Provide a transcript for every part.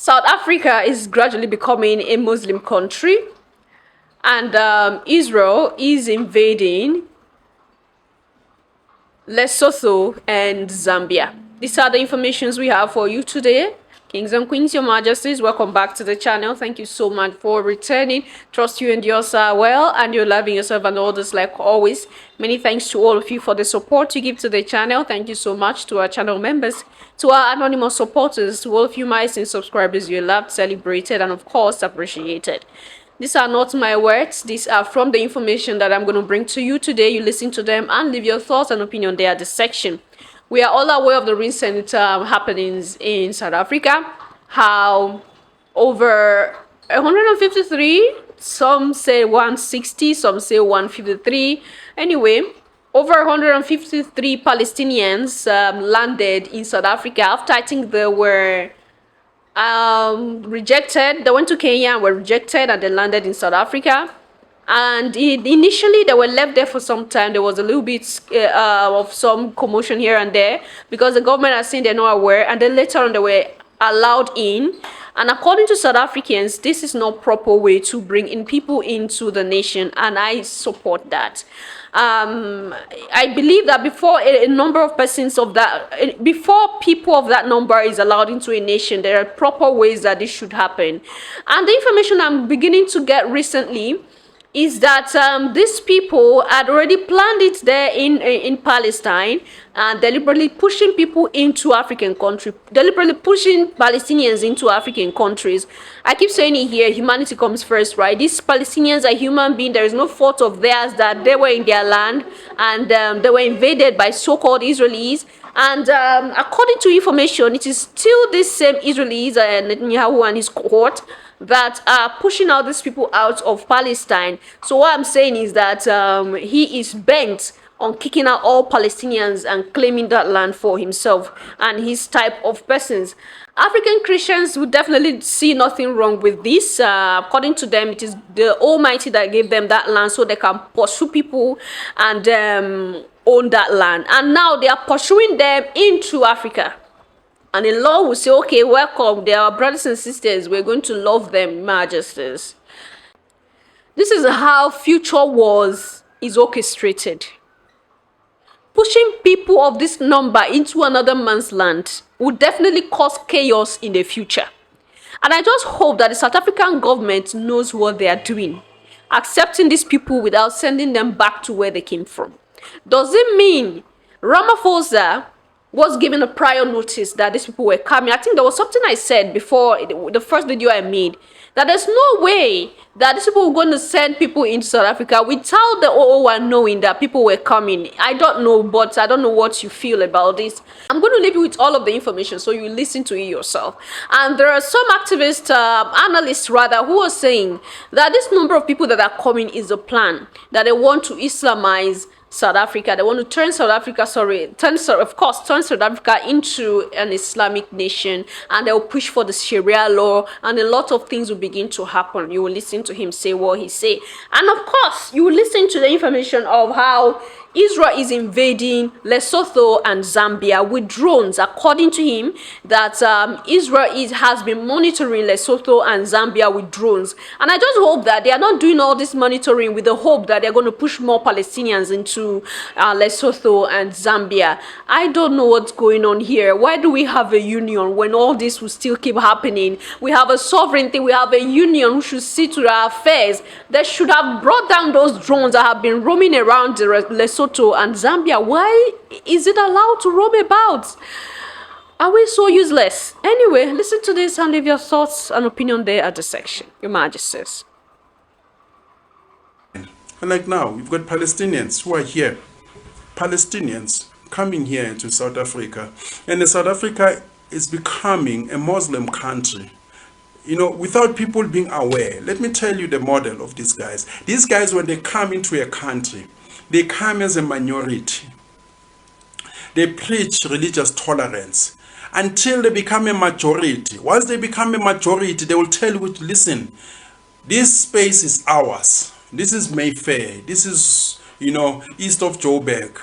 South Africa is gradually becoming a Muslim country, and Israel is invading Lesotho and Zambia. These are the informations we have for you today. Kings and Queens, Your Majesties, welcome back to the channel. Thank you so much for returning. Trust you and yours are well, and you're loving yourself and others like always. Many thanks to all of you for the support you give to the channel. Thank you so much to our channel members, to our anonymous supporters, to all of you my subscribers. You're loved, celebrated, and of course appreciated. These are not my words. These are from the information that I'm going to bring to you today. You listen to them and leave your thoughts and opinion there at the section. We are all aware of the recent happenings in South Africa, how over 153, some say 160, some say 153. Anyway, over 153 Palestinians landed in South Africa after I think they were rejected. They went to Kenya and were rejected, and they landed in South Africa. And initially they were left there for some time. There was a little bit of some commotion here and there because the government has seen they're not aware, and then later on they were allowed in. And according to South Africans, this is not proper way to bring in people into the nation, and I support that. I believe that before a number of persons of that, before people of that number is allowed into a nation, there are proper ways that this should happen. And the information I'm beginning to get recently is that these people had already planned it there in Palestine, and deliberately pushing people into African countries, deliberately pushing Palestinians into African countries. I keep saying it here, humanity comes first, right? These Palestinians are human beings. There is no fault of theirs that they were in their land, and they were invaded by so-called Israelis. And according to information, it is still this same Israelis, Netanyahu and his cohort, that are pushing out these people out of Palestine. So what I'm saying is that he is bent on kicking out all Palestinians and claiming that land for himself and his type of persons. African Christians would definitely see nothing wrong with this. According to them, it is the Almighty that gave them that land so they can pursue people and own that land. And now they are pursuing them into Africa. And the law will say, okay, welcome, they are brothers and sisters, we're going to love them, majesties. This is how future wars is orchestrated. Pushing people of this number into another man's land will definitely cause chaos in the future. And I just hope that the South African government knows what they are doing, accepting these people without sending them back to where they came from. Does it mean Ramaphosa was given a prior notice that these people were coming? I think there was something I said before the first video I made, that there's no way that these people were going to send people into South Africa without the OO1 knowing that people were coming. I don't know, but I don't know what you feel about this. I'm going to leave you with all of the information so you listen to it yourself. And there are some activists, analysts rather, who are saying that this number of people that are coming is a plan, that they want to Islamize South Africa. They want to turn South Africa, turn South Africa into an Islamic nation, and they'll push for the Sharia law, and a lot of things will begin to happen. You will listen to him say what he say, and of course you will listen to the information of how Israel is invading Lesotho and Zambia with drones. According to him, that Israel has been monitoring Lesotho and Zambia with drones. And I just hope that they are not doing all this monitoring with the hope that they're going to push more Palestinians into Lesotho and Zambia. I don't know what's going on here. Why do we have a union when all this will still keep happening? We have a sovereignty, we have a union who should see to our affairs. They should have brought down those drones that have been roaming around Lesotho and Zambia. Why is it allowed to roam about? Are we so useless? Anyway, listen to this and leave your thoughts and opinion there at the section. Your Majesties. And like now, we've got Palestinians who are here. Palestinians coming here into South Africa. And South Africa is becoming a Muslim country. You know, without people being aware. Let me tell you the model of these guys. These guys, when they come into a country, they come as a minority. They preach religious tolerance until they become a majority. Once they become a majority, they will tell you, listen, this space is ours. This is Mayfair. This is, you know, east of Joburg.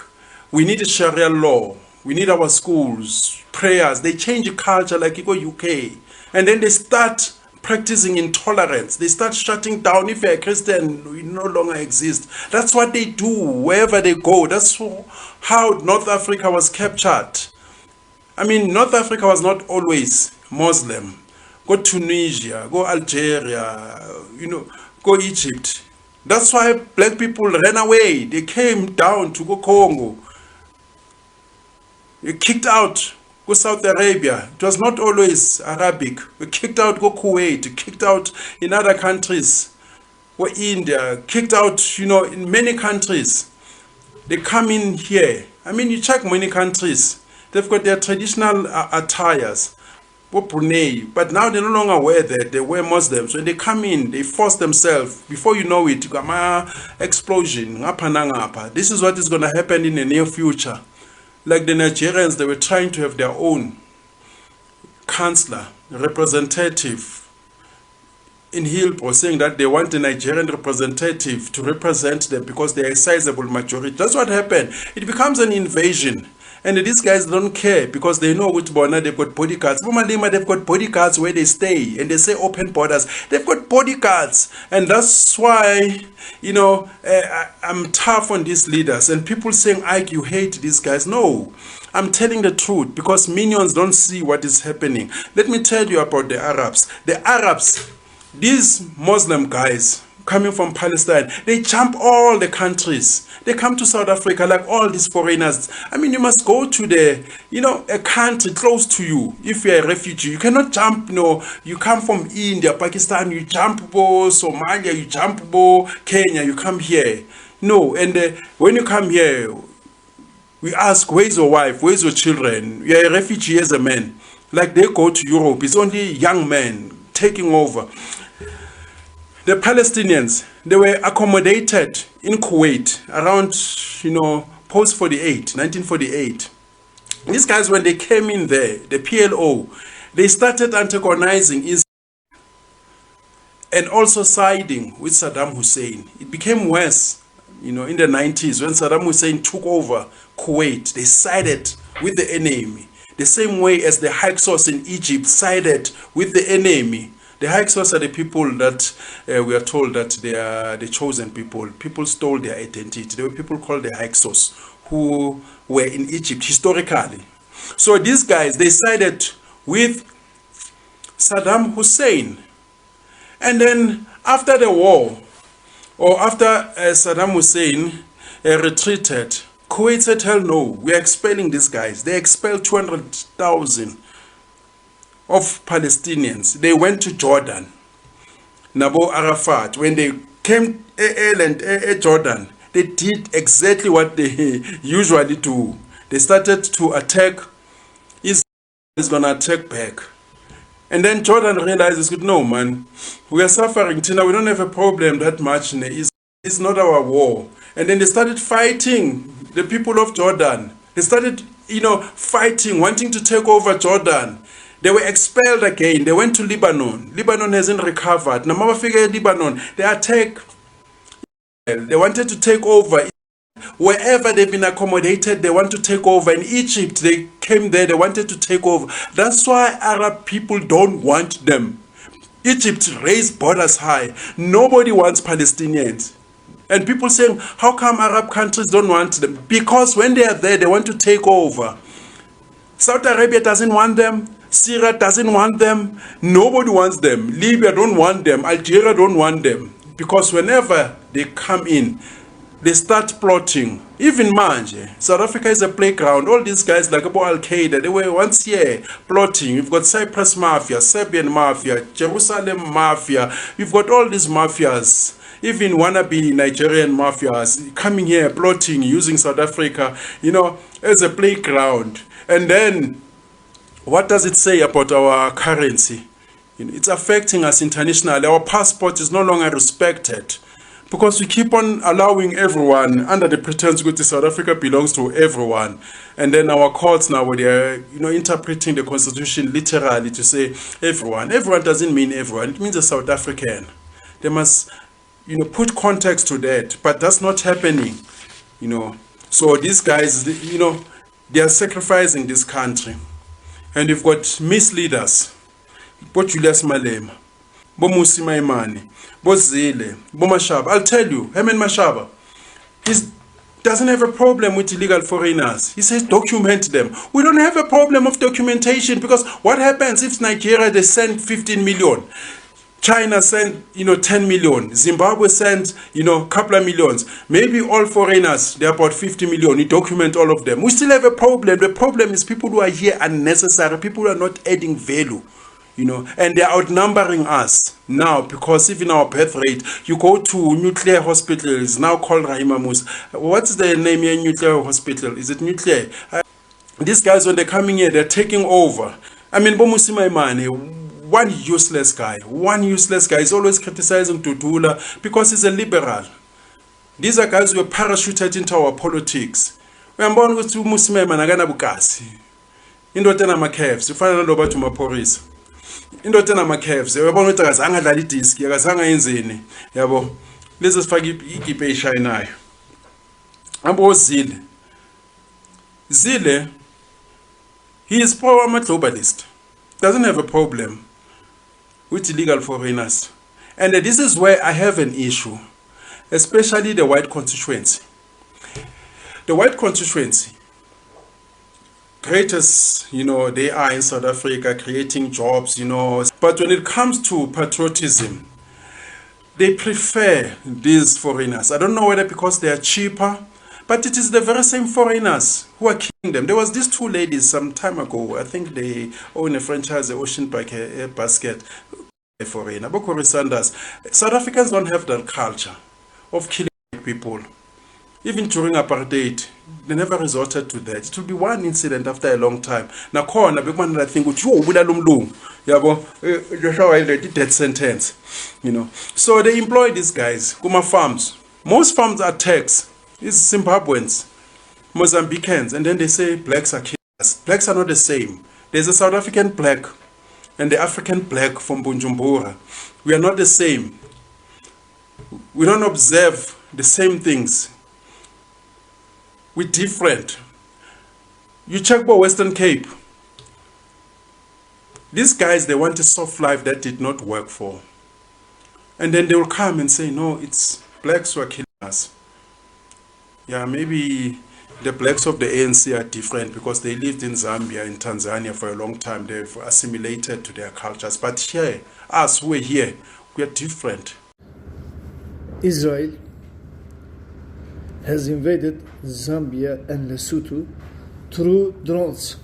We need a Sharia law. We need our schools, prayers. They change the culture like you go UK. And then they start practicing intolerance. They start shutting down. If you're a Christian, you no longer exist. That's what they do wherever they go. That's how North Africa was captured. I mean, North Africa was not always Muslim. Go Tunisia, go Algeria, go Egypt. That's why black people ran away. They came down to go Congo. They kicked out, go Saudi Arabia. It was not always Arabic. We kicked out, go Kuwait. Kicked out in other countries. Go India. Kicked out, in many countries. They come in here. I mean, you check many countries. They've got their traditional attires. Brunei, but now they no longer wear that. They wear Muslims. When they come in, they force themselves. Before you know it, explosion. This is what is going to happen in the near future. Like the Nigerians, they were trying to have their own councillor, representative in Hillbrow, saying that they want a Nigerian representative to represent them because they are a sizable majority. That's what happened. It becomes an invasion. And these guys don't care because they know which border they've got bodyguards. Malima, they've got bodyguards where they stay and they say open borders. They've got bodyguards. And that's why, I'm tough on these leaders. And people saying, Ike, you hate these guys. No, I'm telling the truth because minions don't see what is happening. Let me tell you about the Arabs. The Arabs, these Muslim guys coming from Palestine, they jump all the countries. They come to South Africa like all these foreigners. I mean, you must go to a country close to you. If you're a refugee, you cannot jump, you come from India, Pakistan, you jump Somalia, you jump Kenya, you come here. No, and when you come here, we ask, where's your wife? Where's your children? You're a refugee as a man. Like they go to Europe, it's only young men taking over. The Palestinians, they were accommodated in Kuwait around, post 48, 1948. These guys, when they came in there, the PLO, they started antagonizing Israel and also siding with Saddam Hussein. It became worse, in the 90s when Saddam Hussein took over Kuwait. They sided with the enemy, the same way as the Hyksos in Egypt sided with the enemy. The Hyksos are the people that we are told that they are the chosen people. People stole their identity. There were people called the Hyksos who were in Egypt historically. So these guys, they sided with Saddam Hussein. And then after the war, or after Saddam Hussein retreated, Kuwait said, hell no, we are expelling these guys. They expelled 200,000 of Palestinians. They went to Jordan. Nabo Arafat, when they came to Jordan, they did exactly what they usually do. They started to attack. Israel is going to attack back. And then Jordan realizes, no man, we are suffering. Tina, we don't have a problem that much in Israel. It's not our war. And then they started fighting the people of Jordan. They started, fighting, wanting to take over Jordan. They were expelled again. They went to Lebanon. Lebanon hasn't recovered. Namabafika Lebanon, they attacked. They wanted to take over. Wherever they've been accommodated, they want to take over. In Egypt, they came there, they wanted to take over. That's why Arab people don't want them. Egypt raised borders high. Nobody wants Palestinians. And people saying, how come Arab countries don't want them? Because when they are there, they want to take over. Saudi Arabia doesn't want them. Syria doesn't want them. Nobody wants them. Libya don't want them. Algeria don't want them. Because whenever they come in, they start plotting. Even Manje, South Africa is a playground. All these guys like about Al-Qaeda, they were once here plotting. We've got Cyprus Mafia, Serbian Mafia, Jerusalem Mafia. We've got all these mafias. Even wannabe Nigerian mafias coming here plotting, using South Africa, as a playground. And then what does it say about our currency? It's affecting us internationally. Our passport is no longer respected because we keep on allowing everyone under the pretense that South Africa belongs to everyone. And then our courts now, they are interpreting the constitution literally to say everyone. Everyone doesn't mean everyone. It means a South African. They must put context to that. But that's not happening. So these guys, they are sacrificing this country. And you've got misleaders Julius Malema, bo Musi Maimane, bo Zile, bo Mashaba. I'll tell you, Herman Mashaba, he doesn't have a problem with illegal foreigners. He says document them. We don't have a problem of documentation, because what happens if Nigeria, they send 15 million? China sent, 10 million. Zimbabwe sent, couple of millions. Maybe all foreigners, they're about 50 million. You document all of them. We still have a problem. The problem is people who are here unnecessary. People who are not adding value, and they're outnumbering us now, because even our birth rate, you go to nuclear hospital, it's now called Rahima Musa. What's the name here, nuclear hospital? Is it nuclear? These guys, when they're coming here, they're taking over. I mean, Bomusi Maimane, one useless guy is always criticizing Tutula because he's a liberal. These are guys who are parachuted into our politics. Uyambona ukuthi uMusi Maimane akanabukasi. Indoda enamakheves ufana naloba bathi umaphorisa. Indoda enamakheves uyabona ukuthi akazange adlala idisk, akazange yenzeni, yabo. Lezi sifaka igibe eshayinayo. Ambo Zile, he is power globalist. Doesn't have a problem with illegal foreigners. And this is where I have an issue, especially the white constituency. The white constituency, great as, they are in South Africa, creating jobs, but when it comes to patriotism, they prefer these foreigners. I don't know whether because they are cheaper, but it is the very same foreigners who are killing them. There was these two ladies some time ago. I think they own a franchise, the Ocean Park Basket. A foreigner. Bokori Sanders. South Africans don't have that culture of killing people. Even during apartheid, they never resorted to that. It will be one incident after a long time. Nakhona bekumana think ukuthi yo ubulala umlungu. Yabo, Joshua the death sentence. So they employ these guys kuma farms. Most farms are Turks. It's Zimbabweans, Mozambicans, and then they say blacks are killers. Blacks are not the same. There's a South African black and the African black from Bujumbura. We are not the same. We don't observe the same things. We're different. You check about Western Cape. These guys, they want a soft life that did not work for. And then they will come and say, no, it's blacks who are killing us. Yeah, maybe the blacks of the ANC are different because they lived in Zambia, in Tanzania for a long time. They've assimilated to their cultures. But here, us who are here, we are different. Israel has invaded Zambia and Lesotho through drones.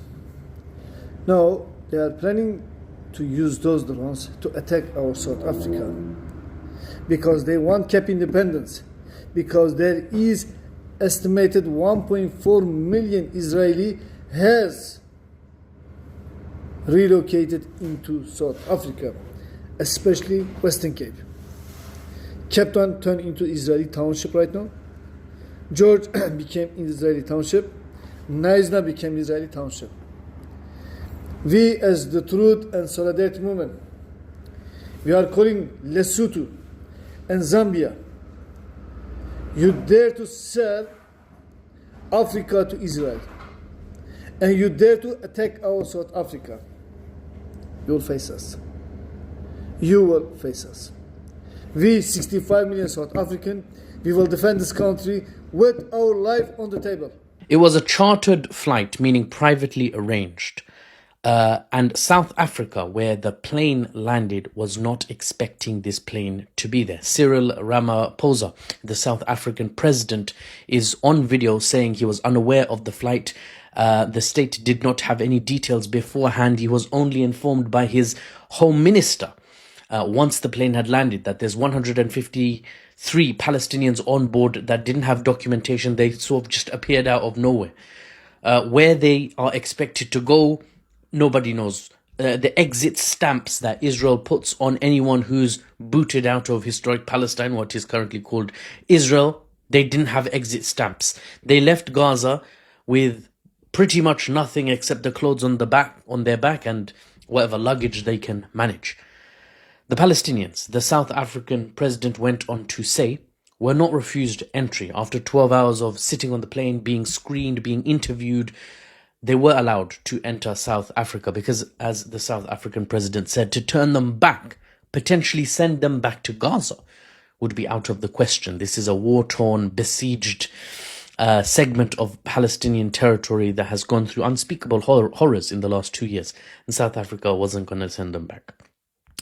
Now, they are planning to use those drones to attack our South Africa because they want Cape independence, because there is estimated 1.4 million Israeli has relocated into South Africa, especially Western Cape. Cape Town turned into Israeli township right now. George became Israeli township. Naizna became Israeli township. We, as the Truth and Solidarity Movement, we are calling Lesotho and Zambia. You dare to sell Africa to Israel, and you dare to attack our South Africa, you will face us. You will face us. We, 65 million South African, we will defend this country with our life on the table. It was a chartered flight, meaning privately arranged. And South Africa, where the plane landed, was not expecting this plane to be there. Cyril Ramaphosa, the South African president, is on video saying he was unaware of the flight. The state did not have any details beforehand. He was only informed by his home minister once the plane had landed that there's 153 Palestinians on board that didn't have documentation. They sort of just appeared out of nowhere. Where they are expected to go, nobody knows. The exit stamps that Israel puts on anyone who's booted out of historic Palestine, what is currently called Israel, they didn't have exit stamps. They left Gaza with pretty much nothing except the clothes on their back and whatever luggage they can manage. The Palestinians, the South African president went on to say, were not refused entry after 12 hours of sitting on the plane, being screened, being interviewed. they were allowed to enter South Africa because, as the South African president said, to turn them back, potentially send them back to Gaza, would be out of the question. This is a war-torn, besieged segment of Palestinian territory that has gone through unspeakable horrors in the last 2 years, and South Africa wasn't going to send them back.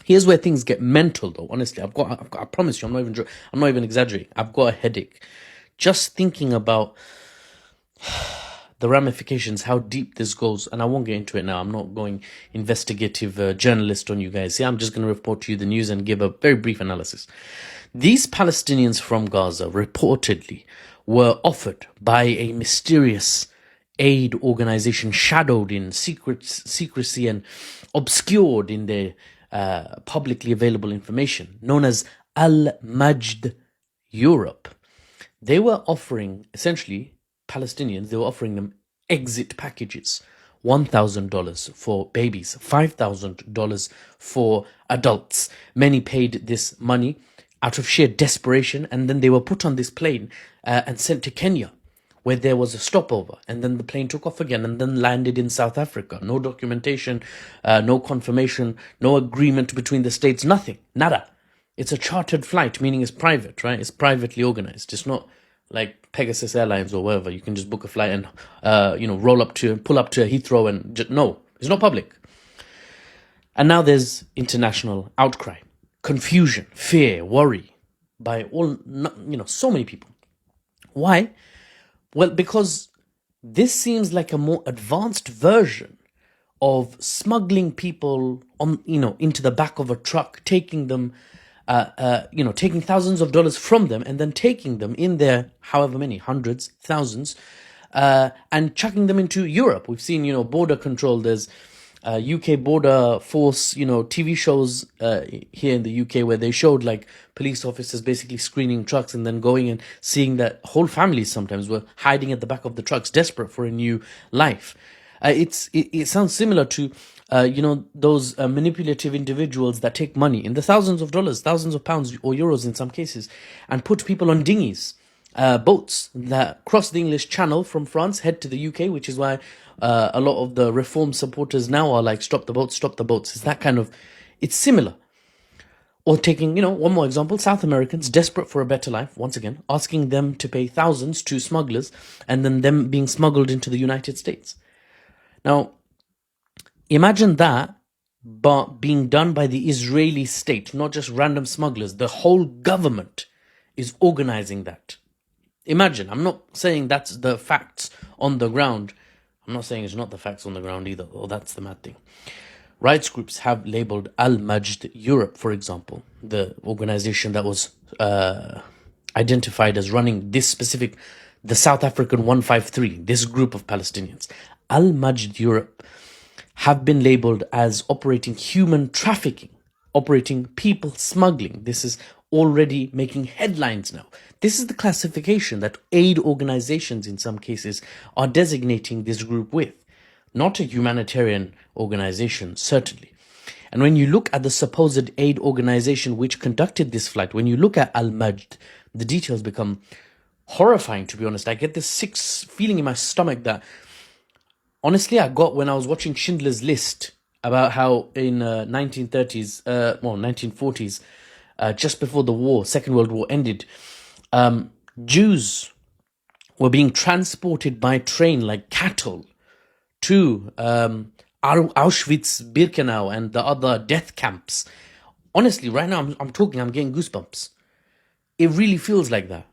Here's where things get mental, though. Honestly, I promise you, I'm not even exaggerating. I've got a headache just thinking about the ramifications, how deep this goes, and I won't get into it now. I'm not going investigative journalist on you guys here. I'm just going to report to you the news and give a very brief analysis. These Palestinians from Gaza reportedly were offered by a mysterious aid organization, shadowed in secrecy and obscured in their publicly available information, known as Al-Majd Europe. They were offering, essentially, Palestinians, they were offering them exit packages. $1,000 for babies, $5,000 for adults. Many paid this money out of sheer desperation, and then they were put on this plane and sent to Kenya, where there was a stopover, and then the plane took off again and then landed in South Africa. No documentation, no confirmation, no agreement between the states, nothing, nada. It's a chartered flight, meaning it's private, right? It's privately organized. It's not like Pegasus Airlines or wherever. You can just book a flight and, pull up to Heathrow and no, it's not public. And now there's international outcry, confusion, fear, worry by so many people. Why? Well, because this seems like a more advanced version of smuggling people into the back of a truck, taking them, taking thousands of dollars from them and then taking them in their however many hundreds, thousands, and chucking them into Europe. We've seen, border control. There's UK border force, TV shows here in the UK where they showed like police officers basically screening trucks and then going and seeing that whole families sometimes were hiding at the back of the trucks, desperate for a new life. It sounds similar to those manipulative individuals that take money in the thousands of dollars, thousands of pounds or euros in some cases, and put people on dinghies, boats that cross the English Channel from France, head to the UK, which is why a lot of the reform supporters now are like, stop the boats, stop the boats. It's similar. Or taking, one more example, South Americans desperate for a better life, once again, asking them to pay thousands to smugglers and then them being smuggled into the United States. Now, imagine that, but being done by the Israeli state, not just random smugglers. The whole government is organizing that. Imagine, I'm not saying that's the facts on the ground. I'm not saying it's not the facts on the ground either. Oh, that's the mad thing. Rights groups have labeled Al-Majd Europe, for example, the organization that was identified as running this specific, the South African 153, this group of Palestinians. Al-Majd Europe have been labeled as operating human trafficking, operating people smuggling. This is already making headlines now. This is the classification that aid organizations in some cases are designating this group with. Not a humanitarian organization, certainly. And when you look at the supposed aid organization which conducted this flight, when you look at Al-Majd, the details become horrifying, to be honest. I get this sick feeling in my stomach that, honestly, I got when I was watching Schindler's List about how in 1940s, just before the war, Second World War ended, Jews were being transported by train like cattle to Auschwitz-Birkenau and the other death camps. Honestly, right now I'm talking, I'm getting goosebumps. It really feels like that.